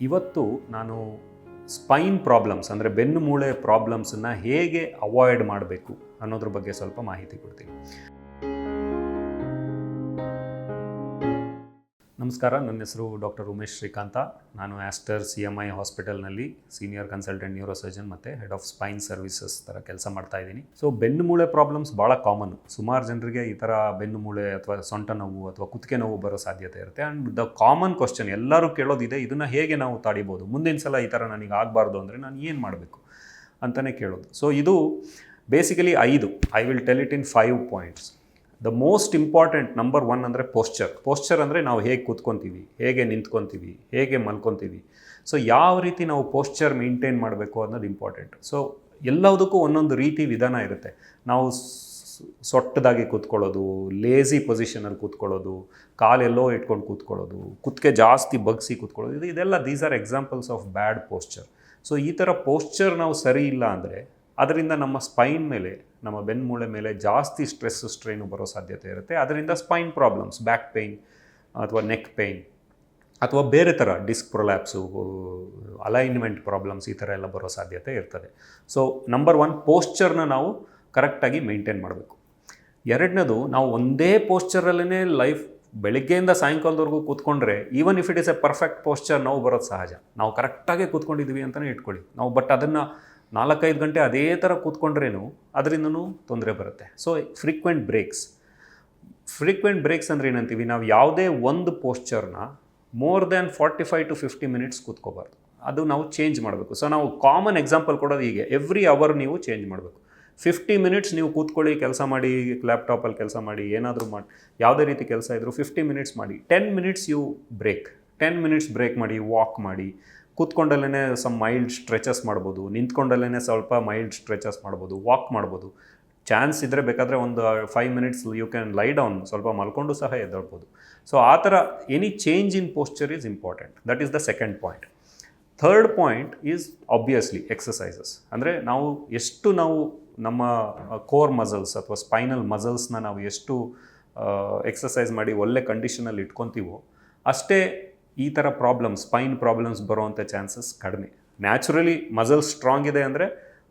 ಇವತ್ತು ನಾನು Spain problems ಅಂದರೆ ಬೆನ್ನು ಮೂಳೆ ಪ್ರಾಬ್ಲಮ್ಸನ್ನು ಹೇಗೆ ಅವಾಯ್ಡ್ ಮಾಡಬೇಕು ಅನ್ನೋದ್ರ ಬಗ್ಗೆ ಸ್ವಲ್ಪ ಮಾಹಿತಿ ಕೊಡ್ತೀನಿ. ನಮಸ್ಕಾರ, ನನ್ನ ಹೆಸರು ಡಾಕ್ಟರ್ ಉಮೇಶ್ ಶ್ರೀಕಾಂತ. ನಾನು ಆಸ್ಟರ್ CMI ಹಾಸ್ಪಿಟಲ್ನಲ್ಲಿ ಸೀನಿಯರ್ ಕನ್ಸಲ್ಟೆಂಟ್ ನ್ಯೂರೋಸರ್ಜನ್ ಮತ್ತು ಹೆಡ್ ಆಫ್ ಸ್ಪೈನ್ ಸರ್ವಿಸಸ್ ಥರ ಕೆಲಸ ಮಾಡ್ತಾ ಇದ್ದೀನಿ. ಸೊ ಬೆನ್ನು ಮೂಳೆ ಪ್ರಾಬ್ಲಮ್ಸ್ ಭಾಳ ಕಾಮನ್. ಸುಮಾರು ಜನರಿಗೆ ಈ ಥರ ಬೆನ್ನು ಮೂಳೆ ಅಥವಾ ಸೊಂಟ ನೋವು ಅಥವಾ ಕುತ್ತಿಗೆ ನೋವು ಬರೋ ಸಾಧ್ಯತೆ ಇರುತ್ತೆ. ಆ್ಯಂಡ್ ದ ಕಾಮನ್ ಕ್ವಶನ್ ಎಲ್ಲರೂ ಕೇಳೋದಿದೆ, ಇದನ್ನು ಹೇಗೆ ನಾವು ತಡಿಬೋದು, ಮುಂದಿನ ಸಲ ಈ ಥರ ನನಗೆ ಆಗಬಾರ್ದು ಅಂದರೆ ನಾನು ಏನು ಮಾಡಬೇಕು ಅಂತಲೇ ಕೇಳೋದು. ಸೊ ಇದು basically 5 I will tell it in 5 points. The most important number 1 ಅಂದರೆ ಪೋಸ್ಚರ್ ಅಂದರೆ ನಾವು ಹೇಗೆ ಕೂತ್ಕೊತೀವಿ, ಹೇಗೆ ನಿಂತ್ಕೊತೀವಿ, ಹೇಗೆ ಮಲ್ಕೊತೀವಿ. ಸೊ ಯಾವ ರೀತಿ ನಾವು ಪೋಸ್ಚರ್ ಮೇಂಟೈನ್ ಮಾಡಬೇಕು ಅನ್ನೋದು ಇಂಪಾರ್ಟೆಂಟ್. ಸೊ ಎಲ್ಲದಕ್ಕೂ ಒಂದೊಂದು ರೀತಿ ವಿಧಾನ ಇರುತ್ತೆ. ನಾವು ಸೊಟ್ಟದಾಗಿ ಕೂತ್ಕೊಳ್ಳೋದು, ಲೇಝಿ ಪೊಸಿಷನಲ್ಲಿ ಕೂತ್ಕೊಳ್ಳೋದು, ಕಾಲೆಲ್ಲೋ ಇಟ್ಕೊಂಡು ಕೂತ್ಕೊಳ್ಳೋದು, ಕುತ್ತಿಗೆ ಜಾಸ್ತಿ ಬಗ್ಸಿ ಕೂತ್ಕೊಳ್ಳೋದು, ಇದೆಲ್ಲ these are examples of bad posture. So ಈ ಥರ ಪೋಸ್ಚರ್ ನಾವು ಸರಿ ಇಲ್ಲ ಅಂದರೆ ಅದರಿಂದ ನಮ್ಮ ಸ್ಪೈನ್ ಮೇಲೆ, ನಮ್ಮ ಬೆನ್ಮೂಳೆ ಮೇಲೆ ಜಾಸ್ತಿ ಸ್ಟ್ರೈನು ಬರೋ ಸಾಧ್ಯತೆ ಇರುತ್ತೆ. ಅದರಿಂದ ಸ್ಪೈನ್ ಪ್ರಾಬ್ಲಮ್ಸ್, ಬ್ಯಾಕ್ ಪೇಯ್ನ್ ಅಥವಾ ನೆಕ್ ಪೇಯ್ನ್ ಅಥವಾ ಬೇರೆ ಥರ ಡಿಸ್ಕ್ ಪ್ರೊಲ್ಯಾಪ್ಸು, ಅಲೈನ್ಮೆಂಟ್ ಪ್ರಾಬ್ಲಮ್ಸ್ ಈ ಥರ ಎಲ್ಲ ಬರೋ ಸಾಧ್ಯತೆ ಇರ್ತದೆ. ಸೊ ನಂಬರ್ 1, ಪೋಸ್ಚರ್ನ ನಾವು ಕರೆಕ್ಟಾಗಿ ಮೇಂಟೈನ್ ಮಾಡಬೇಕು. ಎರಡನೇದು, ನಾವು ಒಂದೇ ಪೋಸ್ಚರಲ್ಲೇ ಲೈಫ್ ಬೆಳಗ್ಗೆಯಿಂದ ಸಾಯಂಕಾಲದವರೆಗೂ ಕೂತ್ಕೊಂಡ್ರೆ, even if it is A perfect posture, ನಾವು ಬರೋದು ಸಹಜ. ನಾವು ಕರೆಕ್ಟಾಗಿ ಕೂತ್ಕೊಂಡಿದ್ದೀವಿ ಅಂತಲೇ ಇಟ್ಕೊಳ್ಳಿ ನಾವು, ಬಟ್ ಅದನ್ನು 4-5 ಗಂಟೆ ಅದೇ ಥರ ಕೂತ್ಕೊಂಡ್ರೇನು ಅದರಿಂದನೂ ತೊಂದರೆ ಬರುತ್ತೆ. ಸೊ ಫ್ರೀಕ್ವೆಂಟ್ ಬ್ರೇಕ್ಸ್ ಅಂದರೆ ಏನಂತೀವಿ, ನಾವು ಯಾವುದೇ ಒಂದು ಪೋಸ್ಚರ್ನ ಮೋರ್ ದ್ಯಾನ್ 45 to 50 ಮಿನಿಟ್ಸ್ ಕೂತ್ಕೋಬಾರ್ದು. ಅದು ನಾವು ಚೇಂಜ್ ಮಾಡಬೇಕು. ಸೊ ನಾವು ಕಾಮನ್ ಎಕ್ಸಾಂಪಲ್ ಕೊಡೋದು ಹೀಗೆ, ಎವ್ರಿ ಅವರ್ ನೀವು ಚೇಂಜ್ ಮಾಡಬೇಕು. 50 ಮಿನಿಟ್ಸ್ ನೀವು ಕೂತ್ಕೊಳ್ಳಿ, ಕೆಲಸ ಮಾಡಿ, ಲ್ಯಾಪ್ಟಾಪಲ್ಲಿ ಕೆಲಸ ಮಾಡಿ, ಏನಾದರೂ ಮಾಡಿ, ಯಾವುದೇ ರೀತಿ ಕೆಲಸ ಇದ್ದರೂ 50 ಮಿನಿಟ್ಸ್ ಮಾಡಿ. 10 minutes you break, 10 minutes break ಮಾಡಿ, ವಾಕ್ ಮಾಡಿ. ಕೂತ್ಕೊಂಡಲ್ಲೇ ಸಮ್ ಮೈಲ್ಡ್ ಸ್ಟ್ರೆಚಸ್ ಮಾಡ್ಬೋದು, ನಿಂತ್ಕೊಂಡಲ್ಲೇ ಸ್ವಲ್ಪ ಮೈಲ್ಡ್ ಸ್ಟ್ರೆಚಸ್ ಮಾಡ್ಬೋದು, ವಾಕ್ ಮಾಡ್ಬೋದು. ಚಾನ್ಸ್ ಇದ್ದರೆ ಬೇಕಾದರೆ ಒಂದು 5 minutes you can lie down, ಸ್ವಲ್ಪ ಮಲ್ಕೊಂಡು ಸಹ ಎದ್ದೇಳ್ಬೋದು. ಸೊ ಆ ಥರ any change in posture is important. That is the second point. Third point is obviously exercises. ಅಂದರೆ ನಾವು ನಮ್ಮ ಕೋರ್ ಮಸಲ್ಸ್ ಅಥವಾ ಸ್ಪೈನಲ್ ಮಸಲ್ಸ್ನ ನಾವು ಎಷ್ಟು ಎಕ್ಸಸೈಸ್ ಮಾಡಿ ಒಳ್ಳೆ ಕಂಡೀಷನಲ್ಲಿ ಇಟ್ಕೊತೀವೋ ಅಷ್ಟೇ ಈ ಥರ ಸ್ಪೈನ್ ಪ್ರಾಬ್ಲಮ್ಸ್ ಬರೋವಂಥ ಚಾನ್ಸಸ್ ಕಡಿಮೆ. ನ್ಯಾಚುರಲಿ ಮಸಲ್ಸ್ ಸ್ಟ್ರಾಂಗ್ ಇದೆ ಅಂದರೆ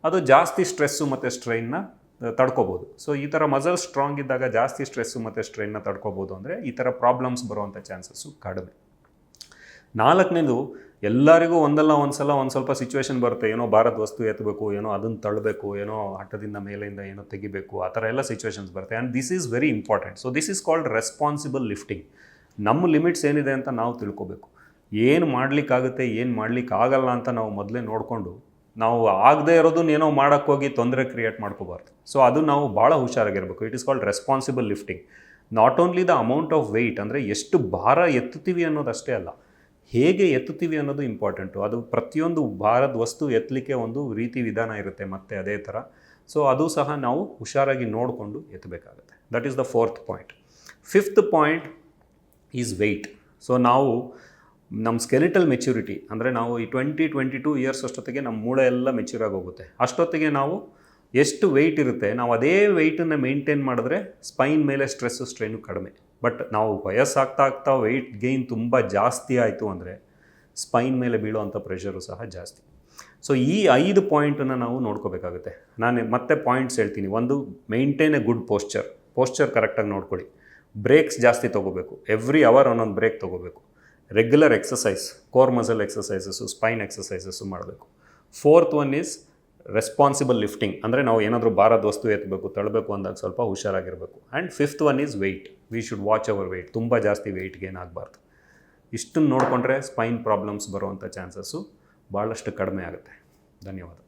ಅದು ಜಾಸ್ತಿ ಸ್ಟ್ರೆಸ್ಸು ಮತ್ತು ಸ್ಟ್ರೈನ್ನ ತಡ್ಕೋಬೋದು. ಸೊ ಈ ಥರ ಮಸಲ್ಸ್ ಸ್ಟ್ರಾಂಗ್ ಇದ್ದಾಗ ಜಾಸ್ತಿ ಸ್ಟ್ರೆಸ್ಸು ಮತ್ತು ಸ್ಟ್ರೈನ್ನ ತಡ್ಕೋಬೋದು ಅಂದರೆ ಈ ಥರ ಪ್ರಾಬ್ಲಮ್ಸ್ ಬರೋವಂಥ ಚಾನ್ಸಸ್ಸು ಕಡಿಮೆ. 4ನೇದು, ಎಲ್ಲರಿಗೂ ಒಂದಲ್ಲ ಒಂದು ಸಲ ಒಂದು ಸ್ವಲ್ಪ ಸಿಚುವೇಶನ್ ಬರುತ್ತೆ, ಏನೋ ಭಾರತ ವಸ್ತು ಎತ್ತಬೇಕು, ಏನೋ ಅದನ್ನು ತಳ್ಳಬೇಕು, ಏನೋ ಹಠದಿಂದ ಮೇಲೆಯಿಂದ ಏನೋ ತೆಗಿಬೇಕು, ಆ ಥರ ಎಲ್ಲ ಸಿಚುವೇಶನ್ಸ್ ಬರುತ್ತೆ. And this is very important. So this is called responsible lifting. ನಮ್ಮ ಲಿಮಿಟ್ಸ್ ಏನಿದೆ ಅಂತ ನಾವು ತಿಳ್ಕೊಬೇಕು. ಏನು ಮಾಡಲಿಕ್ಕಾಗುತ್ತೆ, ಏನು ಮಾಡಲಿಕ್ಕಾಗಲ್ಲ ಅಂತ ನಾವು ಮೊದಲೇ ನೋಡಿಕೊಂಡು, ನಾವು ಆಗದೇ ಇರೋದನ್ನ ಏನೋ ಮಾಡೋಕ್ಕೋಗಿ ತೊಂದರೆ ಕ್ರಿಯೇಟ್ ಮಾಡ್ಕೋಬಾರ್ದು. ಸೊ ಅದು ನಾವು ಭಾಳ ಹುಷಾರಾಗಿರಬೇಕು. It is called responsible lifting. Not only the amount of weight, ಅಂದರೆ ಎಷ್ಟು ಭಾರ ಎತ್ತುತ್ತೀವಿ ಅನ್ನೋದಷ್ಟೇ ಅಲ್ಲ, ಹೇಗೆ ಎತ್ತುತ್ತೀವಿ ಅನ್ನೋದು ಇಂಪಾರ್ಟೆಂಟು. ಅದು ಪ್ರತಿಯೊಂದು ಭಾರದ ವಸ್ತು ಎತ್ತಲಿಕ್ಕೆ ಒಂದು ರೀತಿ ವಿಧಾನ ಇರುತ್ತೆ ಮತ್ತು ಅದೇ ಥರ. ಸೊ ಅದು ಸಹ ನಾವು ಹುಷಾರಾಗಿ ನೋಡಿಕೊಂಡು ಎತ್ತಬೇಕಾಗುತ್ತೆ. That is the 4th point. 5th point is weight. So ನಾವು ನಮ್ಮ ಸ್ಕೆಲಿಟಲ್ ಮೆಚ್ಯೂರಿಟಿ ಅಂದರೆ ನಾವು ಈ 20-22 ಇಯರ್ಸ್ ಅಷ್ಟೊತ್ತಿಗೆ ನಮ್ಮ ಮೂಳೆ ಎಲ್ಲ ಮೆಚ್ಯೂರ್ ಆಗೋಗುತ್ತೆ. ಅಷ್ಟೊತ್ತಿಗೆ ನಾವು ಎಷ್ಟು ವೆಯ್ಟ್ ಇರುತ್ತೆ, ನಾವು ಅದೇ ವೆಯ್ಟನ್ನು ಮೇಂಟೈನ್ ಮಾಡಿದ್ರೆ ಸ್ಪೈನ್ ಮೇಲೆ ಸ್ಟ್ರೆಸ್ಸು ಸ್ಟ್ರೈನು ಕಡಿಮೆ. ಬಟ್ ನಾವು ವಯಸ್ಸಾಗ್ತಾ ವೆಯ್ಟ್ ಗೇನ್ ತುಂಬ ಜಾಸ್ತಿ ಆಯಿತು ಅಂದರೆ ಸ್ಪೈನ್ ಮೇಲೆ ಬೀಳೋವಂಥ ಪ್ರೆಷರು ಸಹ ಜಾಸ್ತಿ. ಸೊ ಈ 5 ಪಾಯಿಂಟನ್ನು ನಾವು ನೋಡ್ಕೋಬೇಕಾಗುತ್ತೆ. ನಾನು ಮತ್ತೆ ಪಾಯಿಂಟ್ಸ್ ಹೇಳ್ತೀನಿ. 1, ಮೇಂಟೈನ್ ಎ ಗುಡ್ ಪೋಸ್ಚರ್ ಕರೆಕ್ಟಾಗಿ ನೋಡ್ಕೊಳ್ಳಿ. ಬ್ರೇಕ್ಸ್ ಜಾಸ್ತಿ ತೊಗೋಬೇಕು, ಎವ್ರಿ ಅವರ್ ಒಂದೊಂದು ಬ್ರೇಕ್ ತೊಗೋಬೇಕು. Regular exercise, core muscle exercises, spine exercises ಮಾಡಬೇಕು. 4th one is responsible lifting. ಅಂದರೆ ನಾವು ಏನಾದರೂ ಭಾರದ ವಸ್ತು ಎತ್ತಬೇಕು, ತಳ್ಳಬೇಕು ಅಂದಾಗ ಸ್ವಲ್ಪ ಹುಷಾರಾಗಿರಬೇಕು. And 5th one is weight. We should watch our weight. ತುಂಬ ಜಾಸ್ತಿ ವೆಯ್ಟ್ ಗೇನ್ ಆಗಬಾರ್ದು. ಇಷ್ಟನ್ನು ನೋಡಿಕೊಂಡ್ರೆ ಸ್ಪೈನ್ ಪ್ರಾಬ್ಲಮ್ಸ್ ಬರುವಂಥ ಚಾನ್ಸಸ್ಸು ಭಾಳಷ್ಟು ಕಡಿಮೆ ಆಗುತ್ತೆ. ಧನ್ಯವಾದ.